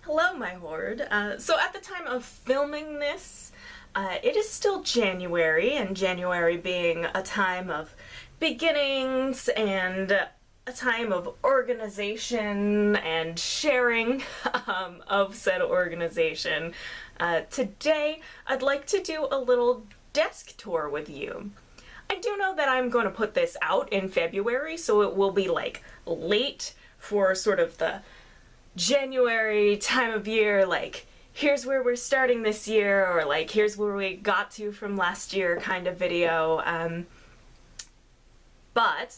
Hello, my horde. So at the time of filming this, it is still January, and January being a time of beginnings and a time of organization and sharing of said organization. Today, I'd like to do a little desk tour with you. I do know that I'm going to put this out in February, so it will be like late for sort of the January time of year, like here's where we're starting this year, or like here's where we got to from last year kind of video. But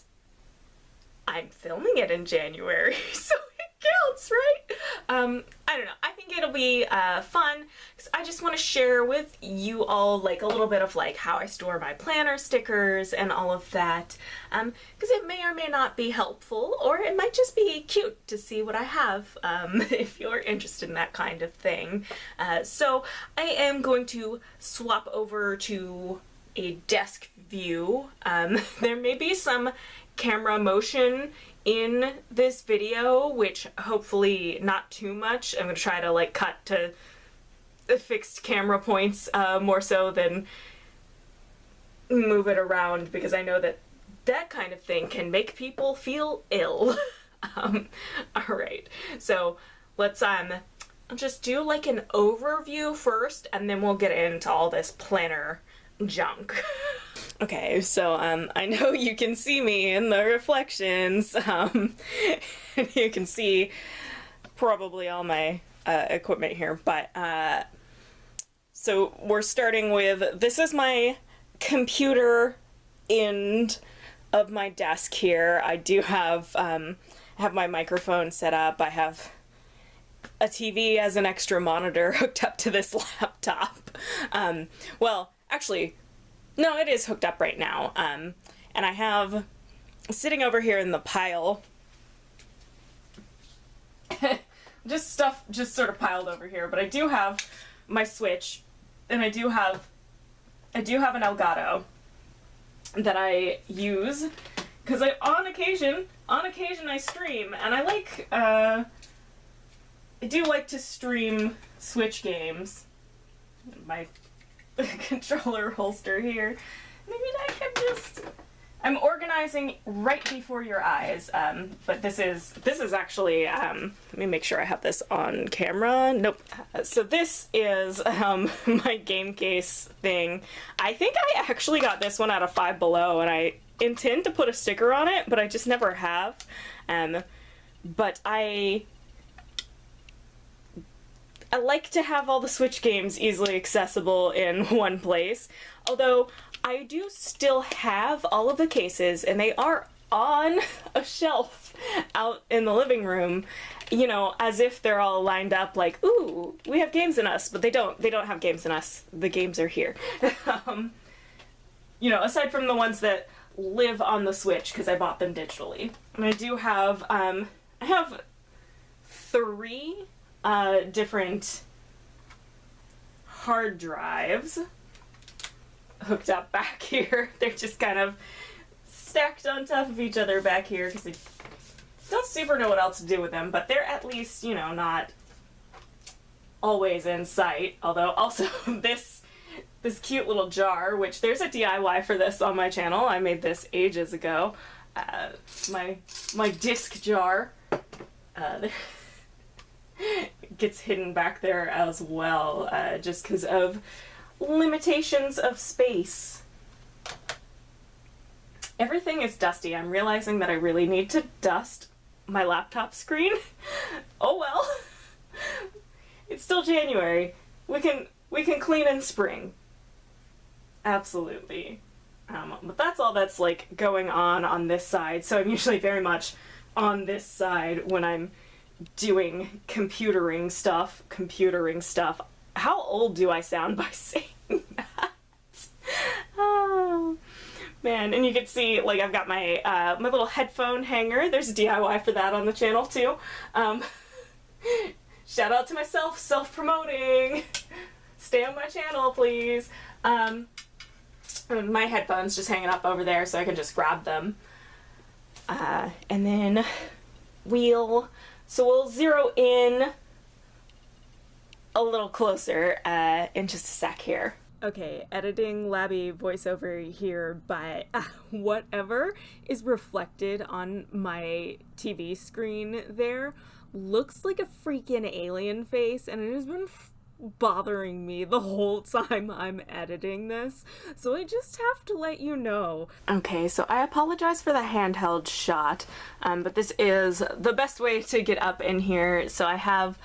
I'm filming it in January, so it counts, right? I don't know. I think it'll be fun because I just want to share with you all like a little bit of like how I store my planner stickers and all of that, because it may or may not be helpful, or it might just be cute to see what I have if you're interested in that kind of thing. So I am going to swap over to a desk view. There may be some camera motion in this video, which hopefully not too much. I'm gonna try to like cut to fixed camera points more so than move it around, because I know that that kind of thing can make people feel ill. Alright, so let's just do like an overview first, and then we'll get into all this planner junk. Okay, so I know you can see me in the reflections, and you can see probably all my equipment here, but so we're starting with, this is my computer end of my desk here. I do have my microphone set up. I have a TV as an extra monitor hooked up to this laptop. Well, actually, no, it is hooked up right now. And I have, sitting over here in the pile, just stuff just sort of piled over here, but I do have my Switch, and I do have an Elgato that I use, because on occasion I stream, and I do like to stream Switch games. My controller holster here. Maybe I can just, I'm organizing right before your eyes, but this is actually, let me make sure I have this on camera. Nope. So this is my game case thing. I think I actually got this one out of Five Below, and I intend to put a sticker on it, but I just never have. But I like to have all the Switch games easily accessible in one place, although I do still have all of the cases, and they are on a shelf out in the living room, you know, as if they're all lined up like, ooh, we have games in us, but they don't have games in us. The games are here. You know, aside from the ones that live on the Switch, because I bought them digitally. And I do have, I have 3 different hard drives hooked up back here. They're just kind of stacked on top of each other back here because I don't super know what else to do with them, but they're at least, you know, not always in sight. Although also this cute little jar, which there's a DIY for this on my channel. I made this ages ago. My disc jar. Gets hidden back there as well, just because of limitations of space. Everything is dusty. I'm realizing that I really need to dust my laptop screen. Oh well. It's still January. We can clean in spring. Absolutely. But that's all that's like going on this side, so I'm usually very much on this side when I'm doing computering stuff. How old do I sound by saying that? Oh man. And you can see, like, I've got my my little headphone hanger. There's a DIY for that on the channel too. Shout out to myself, self-promoting. Stay on my channel, please. My headphones just hanging up over there so I can just grab them. And then we'll zero in a little closer in just a sec here. Okay, editing Labby voiceover here, but whatever is reflected on my TV screen there looks like a freaking alien face, and it has been bothering me the whole time I'm editing this, so I just have to let you know. Okay, so I apologize for the handheld shot, but this is the best way to get up in here. So I have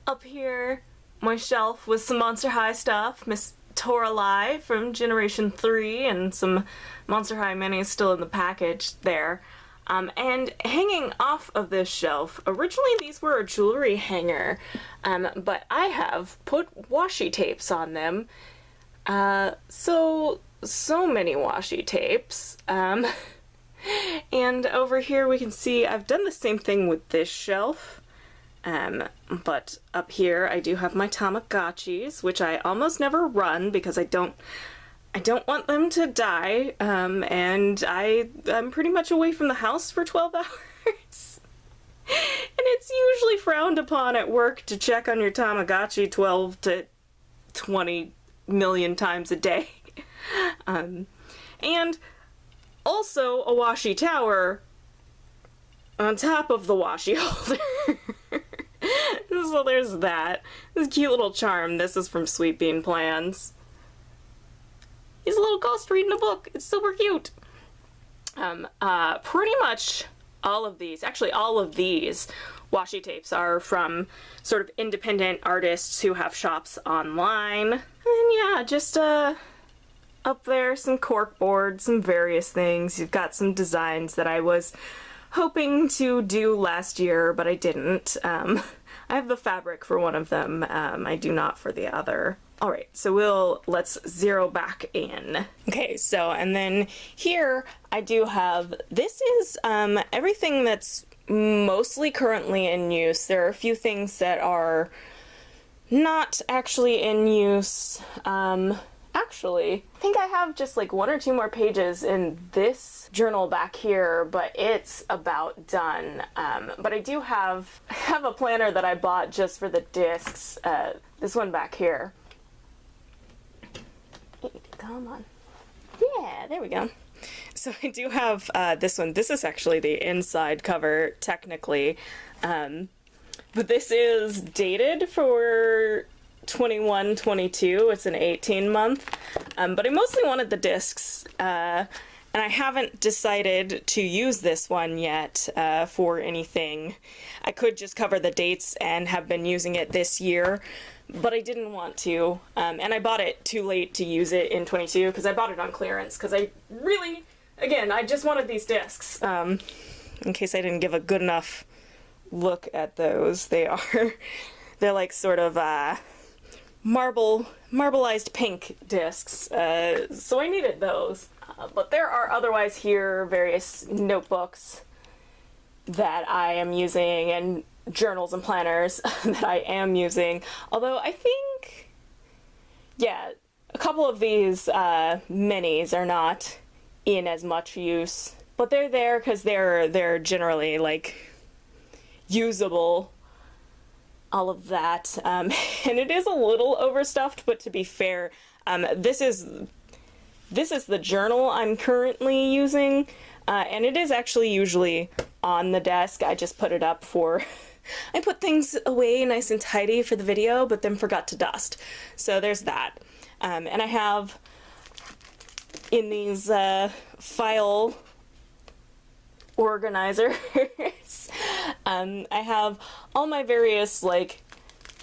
up here my shelf with some Monster High stuff, Miss Toralei from Generation 3, and some Monster High minis still in the package there. And hanging off of this shelf, originally these were a jewelry hanger, but I have put washi tapes on them. So many washi tapes. And over here we can see I've done the same thing with this shelf. But up here I do have my Tamagotchis, which I almost never run because I don't want them to die, and I'm pretty much away from the house for 12 hours. And it's usually frowned upon at work to check on your Tamagotchi 12 to 20 million times a day. And also a washi tower on top of the washi holder. So there's that. This cute little charm. This is from Sweet Bean Plans. He's a little ghost reading a book. It's super cute. Pretty much all of these washi tapes are from sort of independent artists who have shops online. And yeah, just up there, some cork boards, some various things. You've got some designs that I was hoping to do last year, but I didn't. I have the fabric for one of them. I do not for the other. All right, so let's zero back in. Okay, so, and then here I do have, this is everything that's mostly currently in use. There are a few things that are not actually in use. Actually, I think I have just like 1 or 2 more pages in this journal back here, but it's about done. But I do have a planner that I bought just for the discs. This one back here. Come on. Yeah, there we go. So I do have this one. This is actually the inside cover, technically. But this is dated for 21-22. It's an 18-month. But I mostly wanted the discs. And I haven't decided to use this one yet for anything. I could just cover the dates and have been using it this year, but I didn't want to. And I bought it too late to use it in 22 because I bought it on clearance because I really, again, I just wanted these discs. In case I didn't give a good enough look at those, they're like sort of marbleized pink discs, so I needed those. But there are otherwise here various notebooks that I am using and journals and planners that I am using. Although I think, yeah, a couple of these minis are not in as much use, but they're there because they're generally like usable. All of that, and it is a little overstuffed, but to be fair, this is the journal I'm currently using, and it is actually usually on the desk. I just put it up for, I put things away nice and tidy for the video, but then forgot to dust. So there's that. And I have in these file organizers, I have all my various like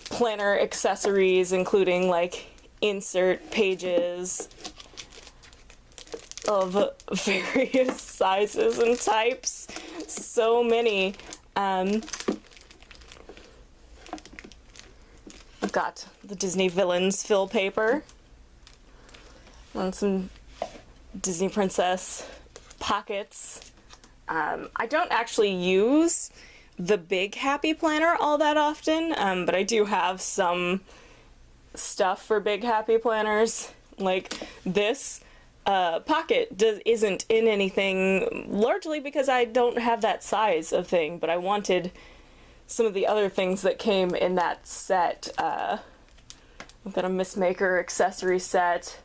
planner accessories, including like insert pages of various sizes and types. So many. I've got the Disney Villains fill paper and some Disney Princess pockets. I don't actually use the big Happy Planner all that often, but I do have some stuff for big Happy Planners. Like this pocket isn't in anything, largely because I don't have that size of thing, but I wanted some of the other things that came in that set I've got a Miss Maker accessory set.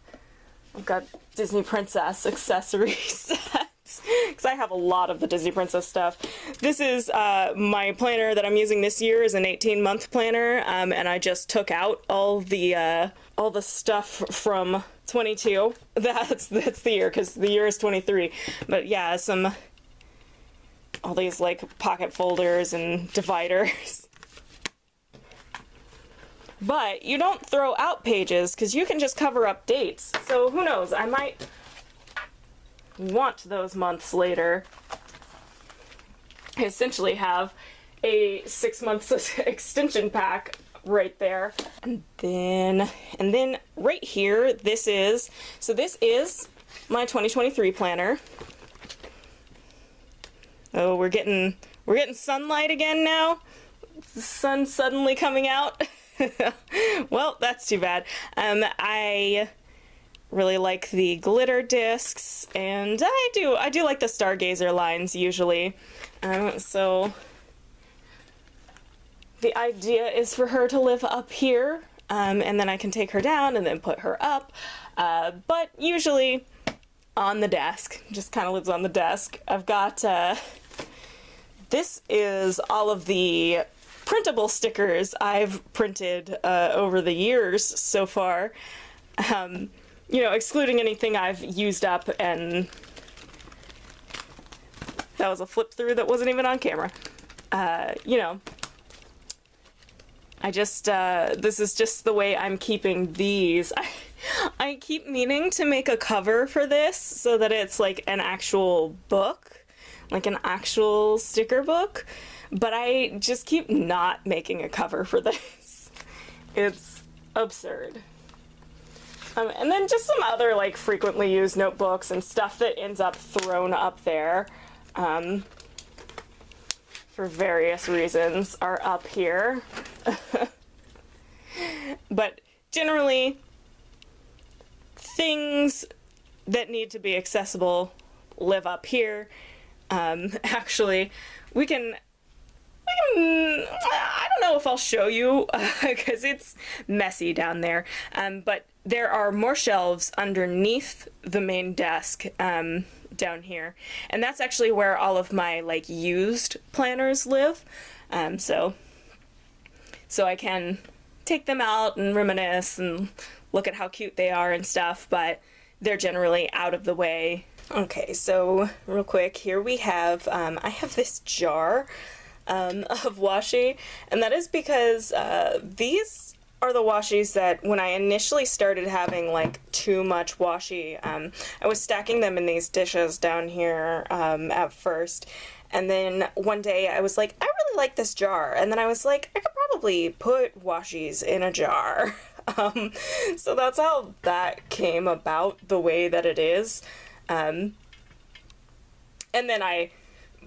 I've got Disney Princess accessory sets, because I have a lot of the Disney Princess stuff. This is my planner that I'm using this year is an 18-month planner, and I just took out all the stuff from 22. That's the year, because the year is 23. But yeah, all these like pocket folders and dividers. But you don't throw out pages because you can just cover up dates. So who knows, I might want those months later. I essentially have a 6 months extension pack right there. And then right here, this is my 2023 planner. Oh, we're getting sunlight again now. The sun's suddenly coming out. Well, that's too bad. I really like the glitter discs, and I do like the Stargazer lines usually. So the idea is for her to live up here, and then I can take her down and then put her up. But usually on the desk, just kind of lives on the desk. I've got this is all of the printable stickers I've printed over the years so far, you know, excluding anything I've used up, and that was a flip through that wasn't even on camera. You know, this is just the way I'm keeping these. I keep meaning to make a cover for this so that it's like an actual book, like an actual sticker book. But I just keep not making a cover for this. It's absurd. And then just some other like frequently used notebooks and stuff that ends up thrown up there for various reasons are up here. But generally, things that need to be accessible live up here. Actually, I don't know if I'll show you because it's messy down there, but there are more shelves underneath the main desk down here, and that's actually where all of my like used planners live, so I can take them out and reminisce and look at how cute they are and stuff, but they're generally out of the way. Okay, so real quick, here we have I have this jar of washi, and that is because these are the washi's that when I initially started having like too much washi, I was stacking them in these dishes down here at first, and then one day I was like, I really like this jar, and then I was like, I could probably put washi's in a jar. So that's how that came about the way that it is. And then I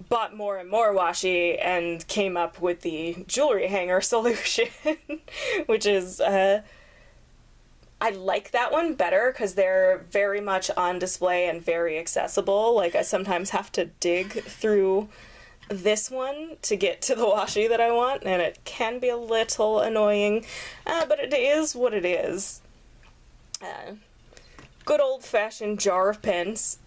bought more and more washi and came up with the jewelry hanger solution, which is, I like that one better because they're very much on display and very accessible. Like, I sometimes have to dig through this one to get to the washi that I want, and it can be a little annoying, but it is what it is. Good old-fashioned jar of pins.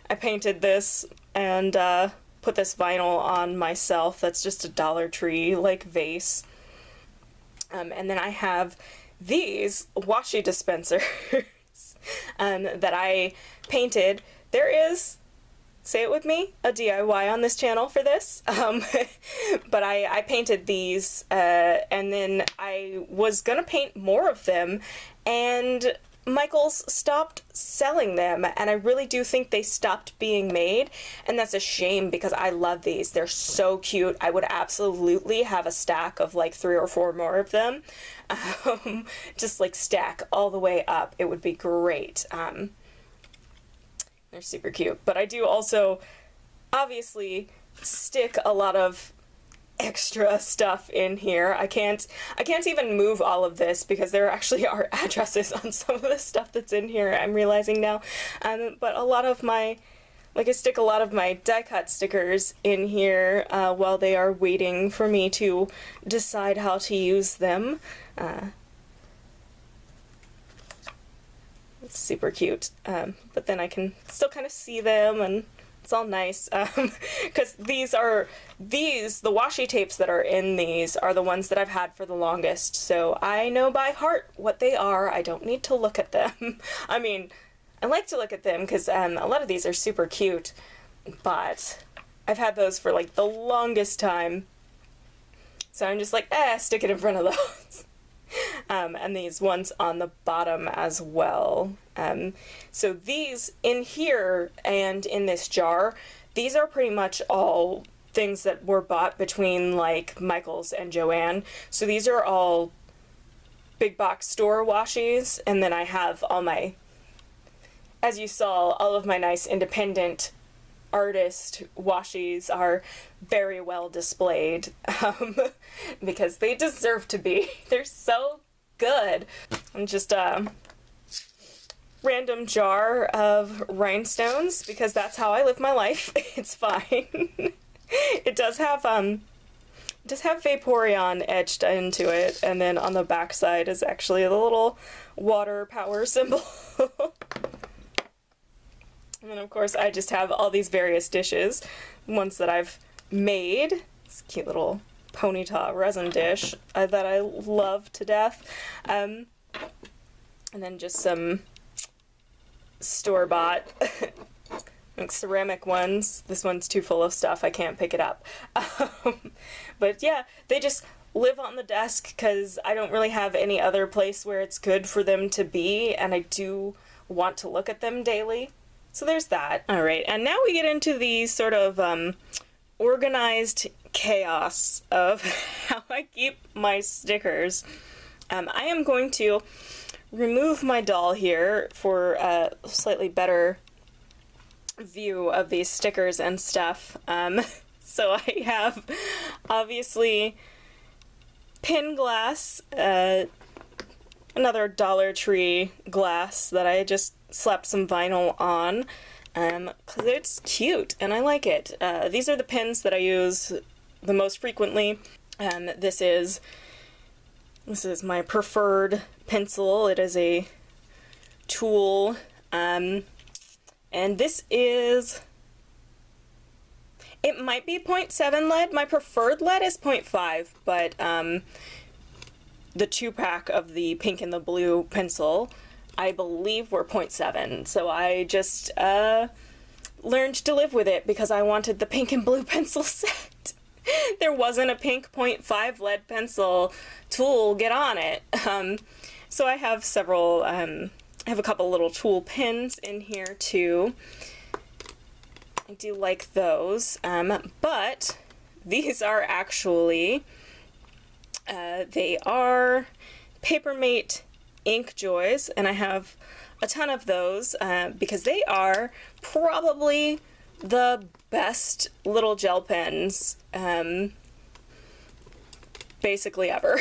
I painted this and put this vinyl on myself. That's just a Dollar Tree like vase. And then I have these washi dispensers that I painted. There is, say it with me, a DIY on this channel for this. But I painted these, and then I was gonna paint more of them, and Michaels stopped selling them, and I really do think they stopped being made, and that's a shame because I love these. They're so cute. I would absolutely have a stack of like 3 or 4 more of them. Just like stack all the way up. It would be great. They're super cute. But I do also obviously stick a lot of extra stuff in here. I can't even move all of this because there actually are addresses on some of the stuff that's in here, I'm realizing now. But a lot of my Like, I stick a lot of my die-cut stickers in here while they are waiting for me to decide how to use them. It's super cute, but then I can still kind of see them, and it's all nice, because the washi tapes that are in these are the ones that I've had for the longest, so I know by heart what they are. I don't need to look at them. I mean, I like to look at them because a lot of these are super cute, but I've had those for like the longest time, so I'm just like, stick it in front of those. And these ones on the bottom as well. So these in here and in this jar, these are pretty much all things that were bought between like Michael's and Joann. So these are all big box store washies, and then I have all my, as you saw, all of my nice independent artist washies are very well displayed, because they deserve to be. They're so good. And just a random jar of rhinestones, because that's how I live my life. It's fine. It does have Vaporeon etched into it, and then on the back side is actually the little water power symbol. And then, of course, I just have all these various dishes, ones that I've made. This cute little Ponyta resin dish that I love to death. And then just some store-bought like ceramic ones. This one's too full of stuff. I can't pick it up. But yeah, they just live on the desk because I don't really have any other place where it's good for them to be, and I do want to look at them daily. So there's that. All right, and now we get into the sort of organized chaos of how I keep my stickers. I am going to remove my doll here for a slightly better view of these stickers and stuff. So I have, obviously, pin glass, another Dollar Tree glass that I just slapped some vinyl on, because it's cute and I like it. These are the pins that I use the most frequently. This is my preferred pencil. It is a tool, and this is, it might be 0.7 lead. My preferred lead is 0.5, but the 2-pack of the pink and the blue pencil, I believe, were 0.7, so I just learned to live with it because I wanted the pink and blue pencil set. There wasn't a pink 0.5 lead pencil tool. Get on it. So I have several, I have a couple little tool pins in here too. I do like those, but these are actually, they are Papermate Ink Joys, and I have a ton of those because they are probably the best little gel pens basically ever.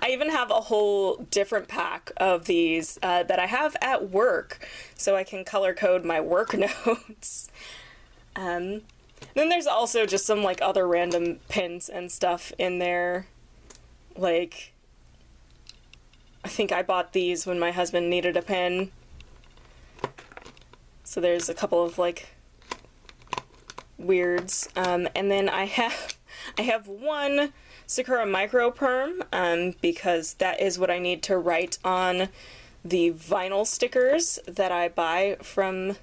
I even have a whole different pack of these that I have at work so I can color code my work notes. Then there's also just some like other random pins and stuff in there, like I think I bought these when my husband needed a pen. So there's a couple of like weirds. And then I have one Sakura Micro Perm, because that is what I need to write on the vinyl stickers that I buy from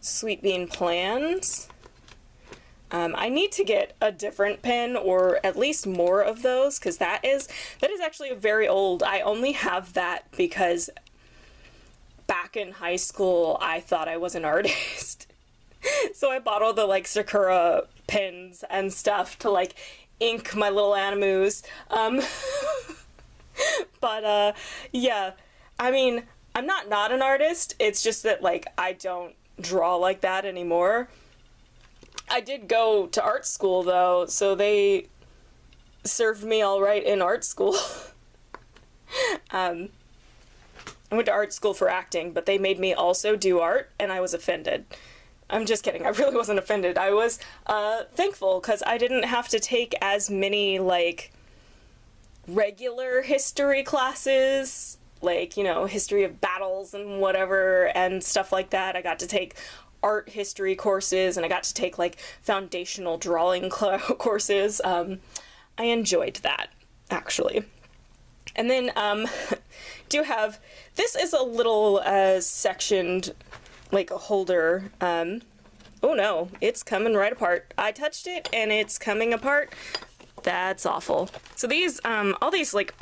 Sweet Bean Plans. I need to get a different pen, or at least more of those, because that is actually very old. I only have that because back in high school I thought I was an artist. So I bought all the like Sakura pens and stuff to like ink my little animus. But yeah, I mean, I'm not an artist. It's just that like I don't draw like that anymore. I did go to art school though, so they served me all right in art school. I went to art school for acting, but they made me also do art, and I was offended. I'm just kidding. I really wasn't offended. I was thankful because I didn't have to take as many, like, regular history classes, like, you know, history of battles and whatever and stuff like that. I got to take art history courses, and I got to take, like, foundational drawing courses. I enjoyed that, actually. And then, do have, this is a little, sectioned, like, a holder. Oh no, it's coming right apart. I touched it, and it's coming apart. That's awful. So these, all these, like,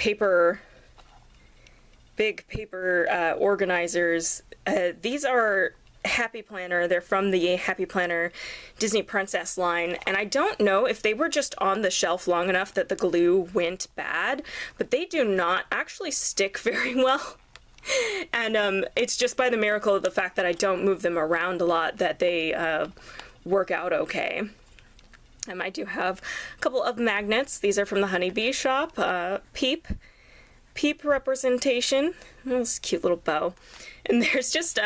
big paper, organizers, these are Happy Planner. They're from the Happy Planner Disney Princess line, and I don't know if they were just on the shelf long enough that the glue went bad, but they do not actually stick very well. And it's just by the miracle of the fact that I don't move them around a lot that they work out okay. I do have a couple of magnets. These are from the Honeybee shop. Peep representation. Oh, this cute little bow. And there's just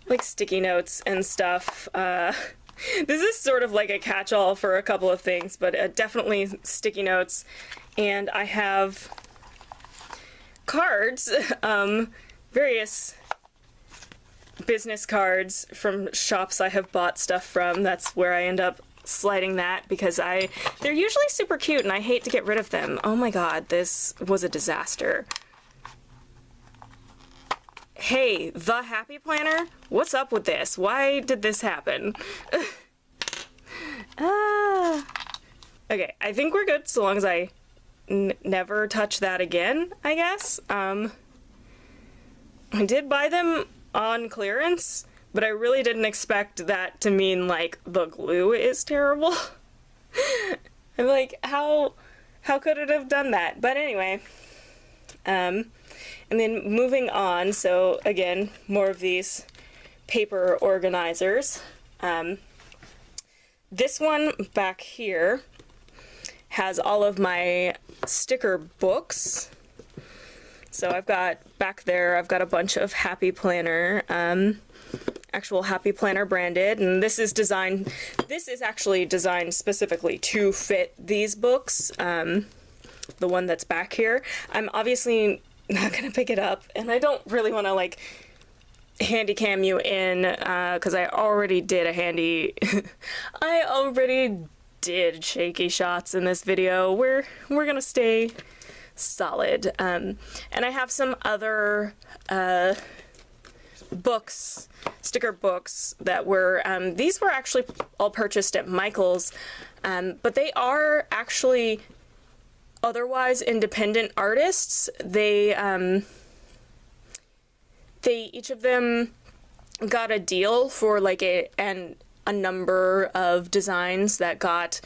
like sticky notes and stuff. This is sort of like a catch-all for a couple of things, but definitely sticky notes. And I have cards, various business cards from shops I have bought stuff from. That's where I end up sliding that because they're usually super cute and I hate to get rid of them. Oh my god, this was a disaster. Hey, the Happy Planner? What's up with this? Why did this happen? Okay, I think we're good so long as I never touch that again, I guess. I did buy them on clearance, but I really didn't expect that to mean, like, the glue is terrible. I'm like, how could it have done that? But anyway, and then moving on, so again, more of these paper organizers. This one back here has all of my sticker books. So I've got, back there, I've got a bunch of Happy Planner, actual Happy Planner branded, and this is actually designed specifically to fit these books, the one that's back here. I'm obviously not gonna pick it up, and I don't really want to, like, handy cam you in, because I already did I already did shaky shots in this video. We're gonna stay solid. And I have some other books, sticker books that were, these were actually all purchased at Michael's, but they are actually otherwise independent artists. They each of them got a deal for like a number of designs that got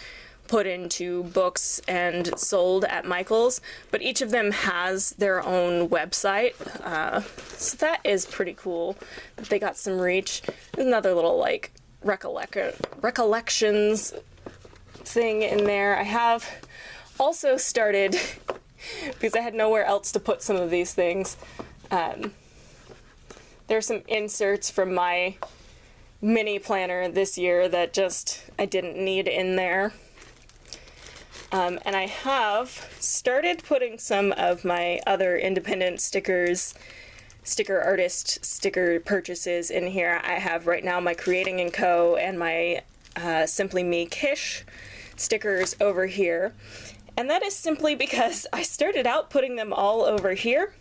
put into books and sold at Michael's, but each of them has their own website, so that is pretty cool that they got some reach. There's another little like recollections thing in there. I have also started, because I had nowhere else to put some of these things, there's some inserts from my mini planner this year that just I didn't need in there. And I have started putting some of my other independent sticker artist sticker purchases in here. I have right now my Creating & Co. and my Simply Me Kish stickers over here. And that is simply because I started out putting them all over here,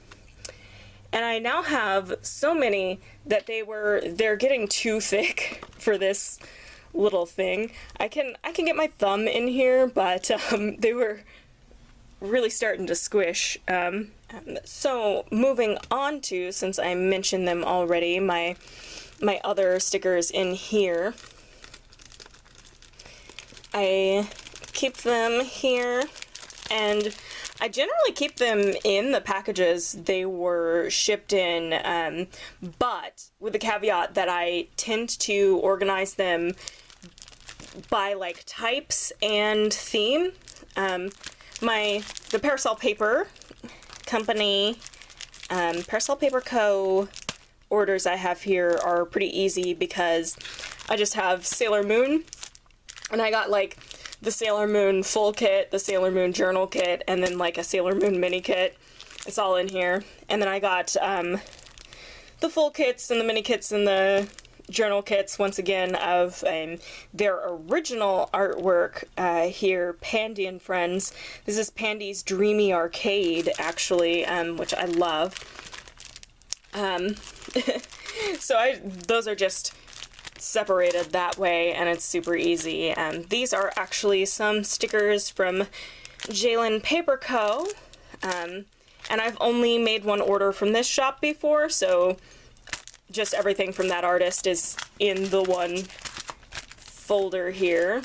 and I now have so many that they're getting too thick for this little thing. I can get my thumb in here, but they were really starting to squish. So moving on to, since I mentioned them already, my other stickers in here. I keep them here, and I generally keep them in the packages they were shipped in, but with the caveat that I tend to organize them by like types and theme. The Parasol Paper Company, Parasol Paper Co. orders I have here are pretty easy because I just have Sailor Moon, and I got like the Sailor Moon full kit, the Sailor Moon journal kit, and then like a Sailor Moon mini kit. It's all in here. And then I got the full kits and the mini kits and the journal kits, once again, of their original artwork here, Pandy and Friends. This is Pandy's Dreamy Arcade, actually, which I love. So those are just separated that way, and it's super easy. These are actually some stickers from Jalen Paper Co. And I've only made one order from this shop before, so just everything from that artist is in the one folder here.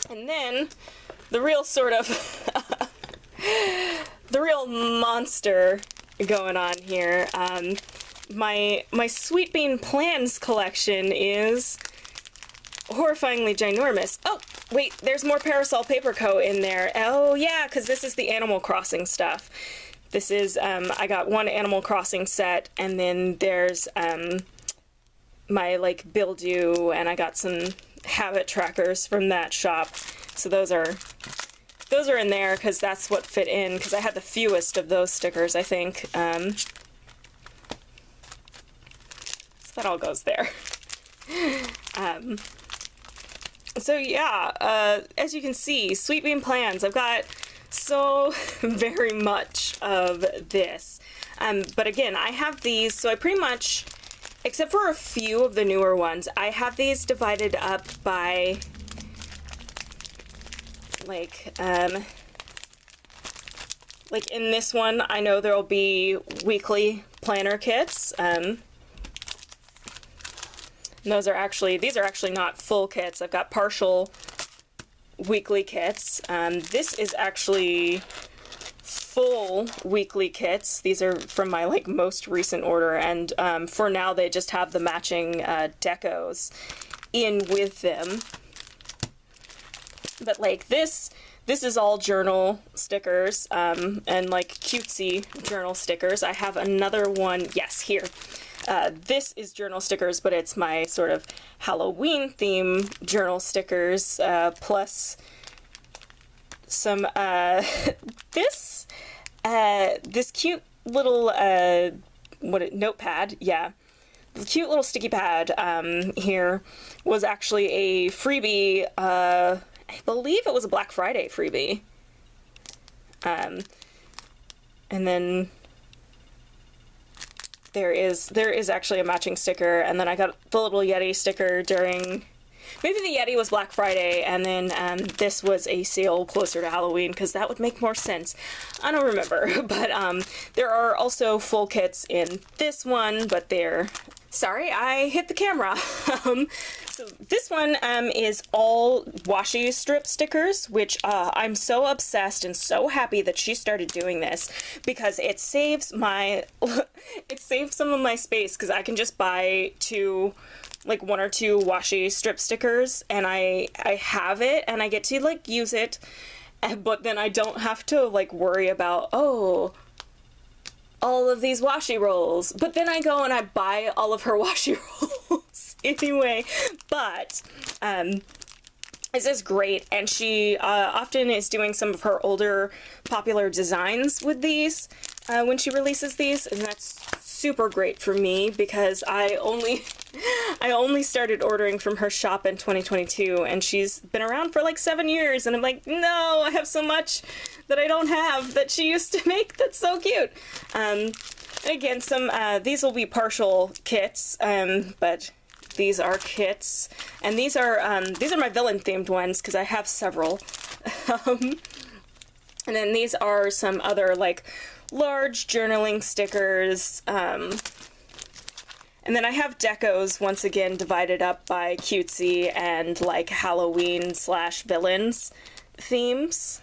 And then the real sort of the real monster going on here. My Sweet Bean Plans collection is horrifyingly ginormous. Oh, wait, there's more Parasol Paper Co. in there. Oh yeah, because this is the Animal Crossing stuff. This is, I got one Animal Crossing set, and then there's my, like, Build You, and I got some habit trackers from that shop. So those are in there, because that's what fit in, because I had the fewest of those stickers, I think. So that all goes there. So yeah, as you can see, Sweet Bean Plans, I've got so very much of this. But again, I have these, so I pretty much, except for a few of the newer ones, I have these divided up by, like in this one, I know there'll be weekly planner kits. These are actually not full kits. I've got partial weekly kits. This is actually full weekly kits. These are from my like most recent order, and for now they just have the matching decos in with them. But like this is all journal stickers, and like cutesy journal stickers. I have another one, yes, here. This is journal stickers, but it's my sort of Halloween theme journal stickers, plus some, this cute little, notepad, yeah. The cute little sticky pad, here was actually a freebie, I believe it was a Black Friday freebie. And then there is actually a matching sticker, and then I got the little Yeti sticker during, maybe the Yeti was Black Friday, and then this was a sale closer to Halloween, because that would make more sense. I don't remember, but there are also full kits in this one, but they're, sorry, I hit the camera. So this one is all washi strip stickers, which I'm so obsessed and so happy that she started doing this, because it saves my, it saves some of my space, because I can just buy like one or two washi strip stickers, and I have it, and I get to like use it, but then I don't have to like worry about, oh, all of these washi rolls, but then I go and I buy all of her washi rolls anyway. But this is great, and she often is doing some of her older popular designs with these when she releases these, and that's super great for me, because I only started ordering from her shop in 2022, and she's been around for like 7 years, and I'm like, no, I have so much that I don't have that she used to make that's so cute. Again, these will be partial kits, but these are kits, and these are my villain themed ones, because I have several. And then these are some other like large journaling stickers, and then I have decos, once again, divided up by cutesy and like Halloween / villains themes.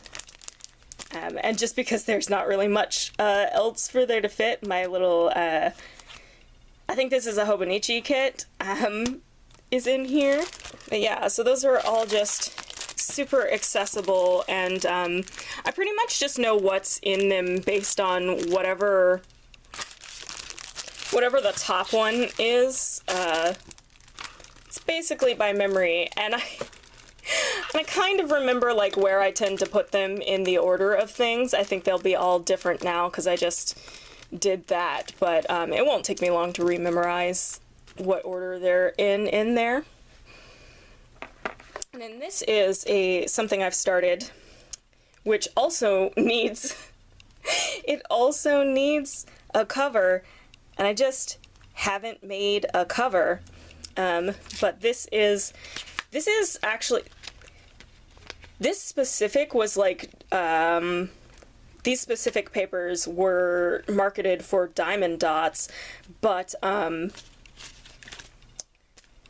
And just because there's not really much else for there to fit, my little, I think this is a Hobonichi kit, is in here. But yeah, so those are all just super accessible, and I pretty much just know what's in them based on whatever the top one is. basically by memory, and I kind of remember like where I tend to put them in the order of things. I think they'll be all different now because I just did that, but it won't take me long to rememorize what order they're in there. And then this is something I've started, which also needs it also needs a cover, and I just haven't made a cover. But this is actually, this specific was like, these specific papers were marketed for Diamond Dots, but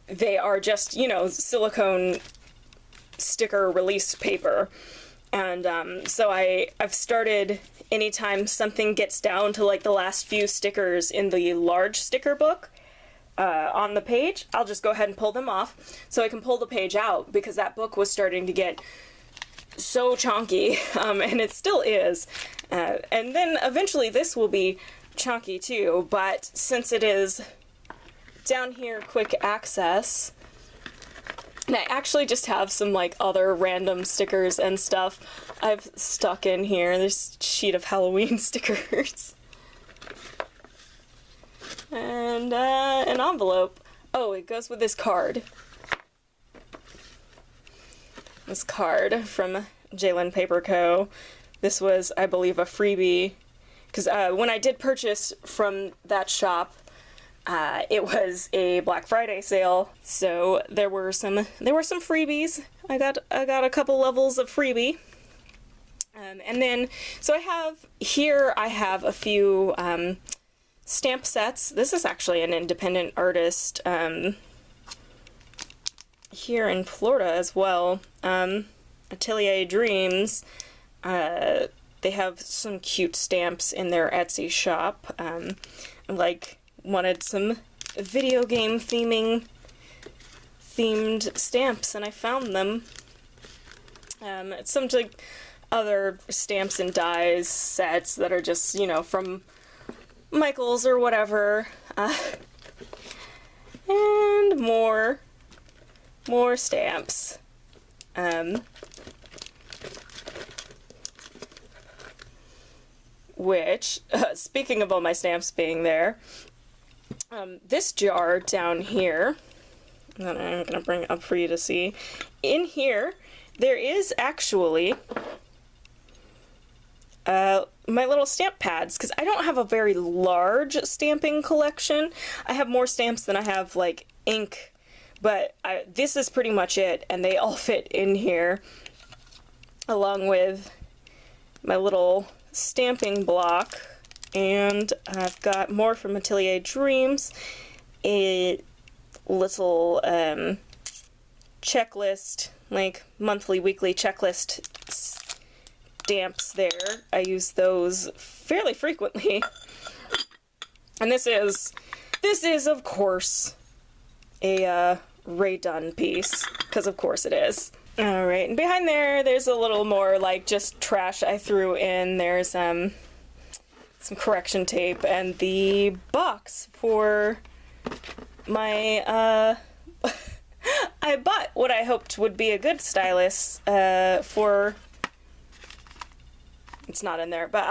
they are just, you know, silicone sticker release paper. And so I've started, anytime something gets down to like the last few stickers in the large sticker book on the page, I'll just go ahead and pull them off so I can pull the page out, because that book was starting to get so chunky, and it still is. And then eventually this will be chunky too, but since it is down here quick access, and I actually just have some like other random stickers and stuff I've stuck in here. There's a sheet of Halloween stickers. And an envelope. Oh, it goes with this card. This card from Jalen Paper Co. This was, I believe, a freebie, because when I did purchase from that shop, it was a Black Friday sale, so there were some freebies. I got a couple levels of freebie, and then so I have a few stamp sets. This is actually an independent artist here in Florida as well. Atelier Dreams. They have some cute stamps in their Etsy shop. Wanted some video game themed stamps, and I found them. Some like other stamps and dies sets that are just, you know, from Michaels or whatever, and more stamps. Which, speaking of all my stamps being there, this jar down here, that I'm going to bring up for you to see, in here, there is actually my little stamp pads, because I don't have a very large stamping collection. I have more stamps than I have, like, ink, but this is pretty much it, and they all fit in here, along with my little stamping block. And I've got more from Atelier Dreams, a little checklist, like monthly, weekly checklist stamps there. I use those fairly frequently. And this is of course a Rae Dunn piece, because of course it is. Alright, and behind there's a little more like just trash I threw in. There's some correction tape and the box for my I bought what I hoped would be a good stylus for, it's not in there, but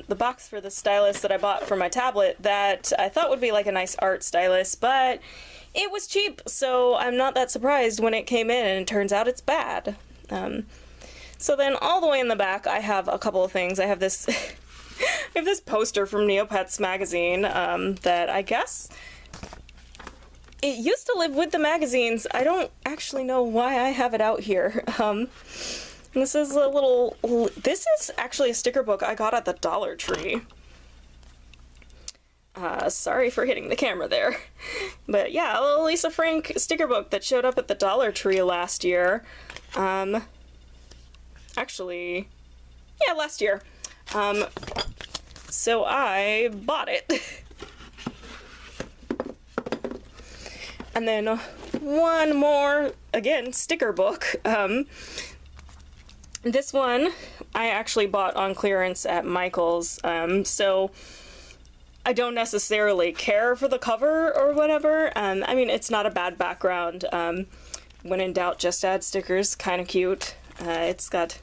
the box for the stylus that I bought for my tablet that I thought would be like a nice art stylus, but it was cheap, so I'm not that surprised when it came in and it turns out it's bad. So then all the way in the back I have a couple of things. I have this I have this poster from Neopets magazine that I guess it used to live with the magazines. I don't actually know why I have it out here. This is actually a sticker book I got at the Dollar Tree. Sorry for hitting the camera there. But yeah, a little Lisa Frank sticker book that showed up at the Dollar Tree last year. Actually, yeah, last year. So I bought it. And then one more, again, sticker book. This one I actually bought on clearance at Michael's. So I don't necessarily care for the cover or whatever. I mean, it's not a bad background. When in doubt, just add stickers. Kind of cute. It's got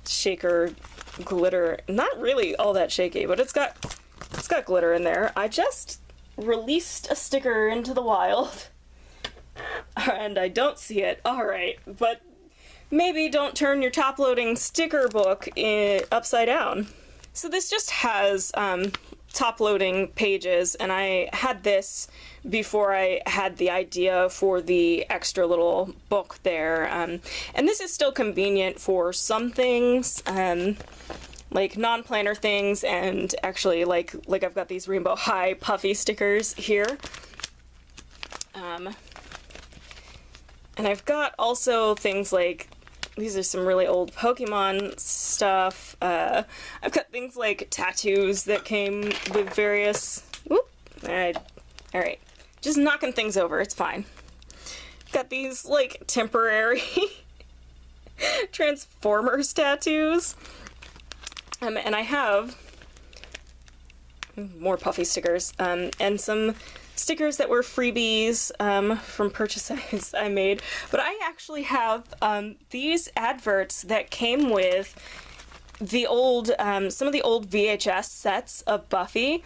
shaker glitter. Not really all that shaky, but it's got glitter in there. I just released a sticker into the wild, and I don't see it. Alright, but maybe don't turn your top-loading sticker book upside down. So this just has top-loading pages, and I had this before I had the idea for the extra little book there. And this is still convenient for some things, like non-planner things, and actually like I've got these Rainbow High puffy stickers here. And I've got also things like, these are some really old Pokemon stuff. I've got things like tattoos that came with various... Whoop! Alright. Just knocking things over, it's fine. Got these, like, temporary Transformers tattoos. And I have more puffy stickers, and some stickers that were freebies from purchases I made. But I actually have these adverts that came with the old, some of the old VHS sets of Buffy.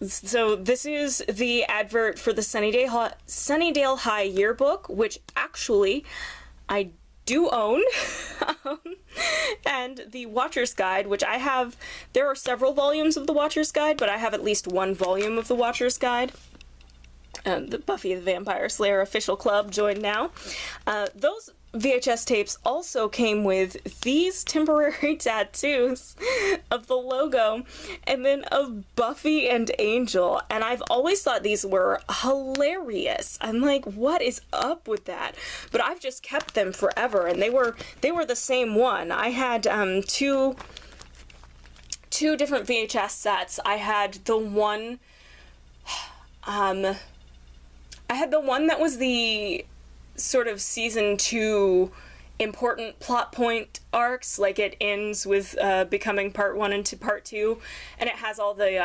So this is the advert for the Sunnydale High yearbook, which actually I do own, and the Watcher's Guide, which I have. There are several volumes of the Watcher's Guide, but I have at least one volume of the Watcher's Guide. The Buffy the Vampire Slayer official club, join now. Those VHS tapes also came with these temporary tattoos of the logo, and then of Buffy and Angel, and I've always thought these were hilarious. I'm like, what is up with that? But I've just kept them forever, and they were the same one. I had two different VHS sets. I had the one that was the sort of season 2 important plot point arcs, like it ends with becoming part 1 into part 2, and it has all the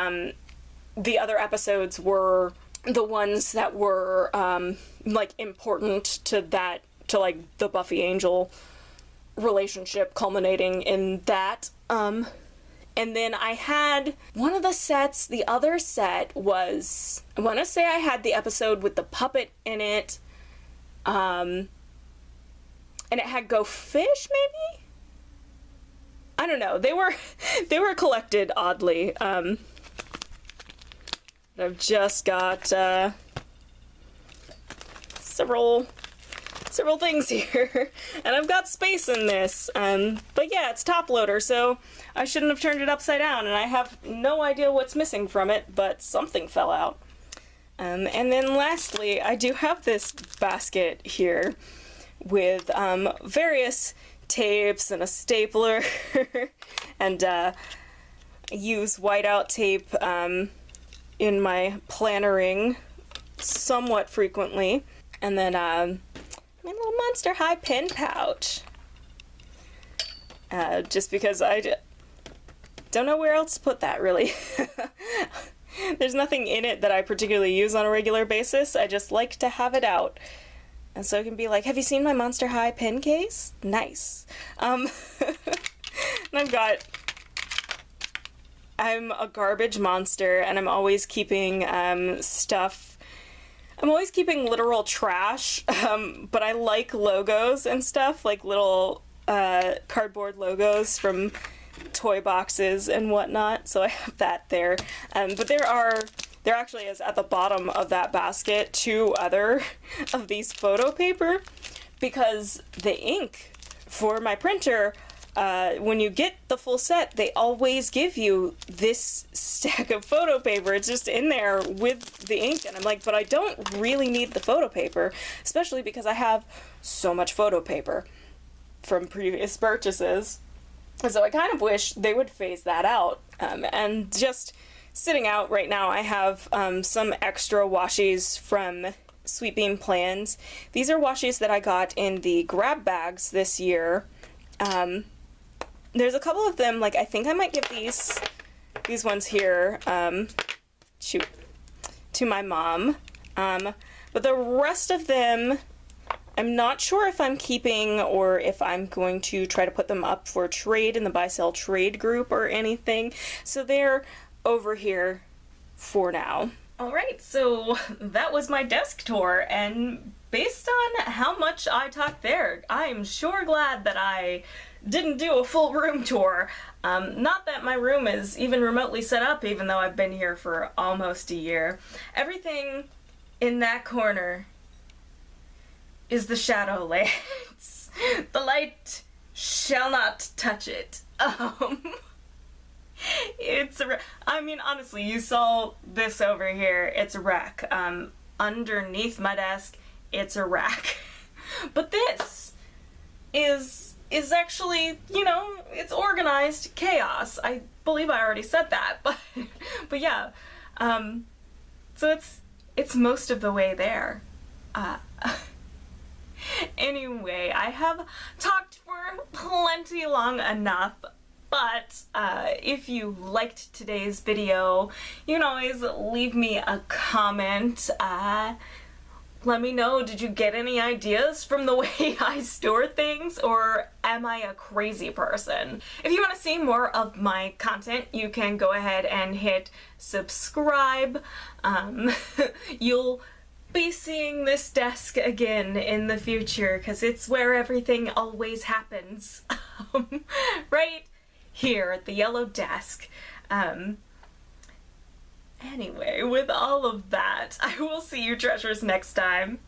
other episodes were the ones that were like important to that, to like the Buffy Angel relationship culminating in that. And then I had one of the sets, the other set was, I want to say I had the episode with the puppet in it, and it had Go Fish, maybe? I don't know. They were collected oddly. I've just got several things here, and I've got space in this. But yeah, it's top loader, so I shouldn't have turned it upside down, and I have no idea what's missing from it, but something fell out. And then lastly, I do have this basket here with various tapes and a stapler, and I use whiteout tape in my plannering somewhat frequently, and then my little Monster High pen pouch, just because I don't know where else to put that, really. There's nothing in it that I particularly use on a regular basis. I just like to have it out. And so it can be like, have you seen my Monster High pen case? Nice. And I'm a garbage monster, and I'm always keeping stuff. I'm always keeping literal trash, but I like logos and stuff, like little cardboard logos from toy boxes and whatnot, so I have that there. But there actually is at the bottom of that basket 2 other of these photo paper, because the ink for my printer, when you get the full set, they always give you this stack of photo paper. It's just in there with the ink, and I'm like, but I don't really need the photo paper, especially because I have so much photo paper from previous purchases. And so I kind of wish they would phase that out. And just sitting out right now, I have some extra washies from Sweet Bean Plans. These are washies that I got in the grab bags this year. There's a couple of them, like I think I might give these ones here to my mom. But the rest of them, I'm not sure if I'm keeping or if I'm going to try to put them up for trade in the buy sell trade group or anything. So they're over here for now. Alright, so that was my desk tour, and based on how much I talked there, I'm sure glad that I didn't do a full room tour. Not that my room is even remotely set up, even though I've been here for almost a year. Everything in that corner is the Shadowlands. The light shall not touch it. I mean, honestly, you saw this over here. It's a rack. Underneath my desk, it's a rack. But this is actually, you know, it's organized chaos. I believe I already said that, but yeah. So it's most of the way there. Anyway, I have talked for plenty long enough, but if you liked today's video, you can always leave me a comment. Let me know, did you get any ideas from the way I store things, or am I a crazy person? If you want to see more of my content, you can go ahead and hit subscribe. You'll be seeing this desk again in the future, because it's where everything always happens. Right here at the yellow desk. Anyway, with all of that, I will see you treasures next time.